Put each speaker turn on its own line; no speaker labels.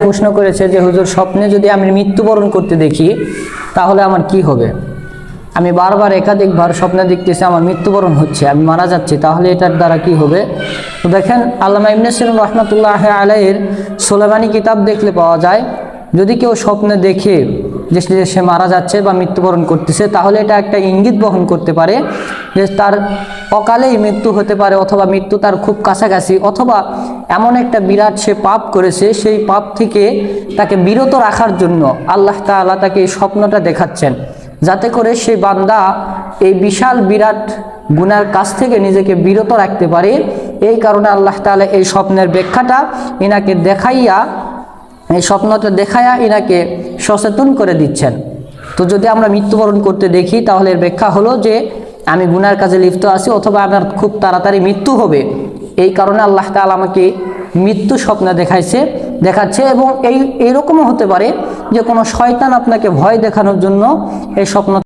প্রশ্ন করেছে যে হুজুর, স্বপ্নে যদি আমি মৃত্যুবরণ করতে দেখি তাহলে আমার কি হবে? আমি বারবার একাধিকবার স্বপ্নে দেখতেছি আমার মৃত্যুবরণ হচ্ছে, আমি মারা যাচ্ছি, তাহলে এটার দ্বারা কি হবে? তো দেখেন, আল্লামা ইবনে সিরিন রহমাতুল্লাহ আলাইহির সুলাইমানি কিতাব দেখলে পাওয়া যায়, যদি কেউ স্বপ্নে দেখে যে সে মারা যাচ্ছে বা মৃত্যুবরণ করতেছে, তাহলে এটা একটা ইঙ্গিত বহন করতে পারে যে তার অকালেই মৃত্যু হতে পারে, অথবা মৃত্যু তার খুব কাছাকাছি, অথবা এমন একটা বিরাট সে পাপ করেছে, সেই পাপ থেকে তাকে বিরত রাখার জন্য আল্লাহ তাআলা তাকে এই স্বপ্নটা দেখাচ্ছেন, যাতে করে সেই বান্দা এই বিশাল বিরাট গুনার কাছ থেকে নিজেকে বিরত রাখতে পারে। এই কারণে আল্লাহ তাআলা এই স্বপ্নের ব্যাখ্যাটা ইনাকে দেখাইয়া, এই স্বপ্নটা দেখাইয়া ইনাকে সচেতন করে দিচ্ছেন। তো যদি আমরা মৃত্যুবরণ করতে দেখি, তাহলে এর ব্যাখ্যা হলো যে আমি গুনার কাজে লিপ্ত আছি, অথবা আমার খুব তাড়াতাড়ি মৃত্যু হবে। এই কারণে আল্লাহ তাআলা আমাকে মৃত্যু স্বপ্ন দেখাচ্ছে। এবং এইরকমও হতে পারে যে কোনো শয়তান আপনাকে ভয় দেখানোর জন্য এই স্বপ্ন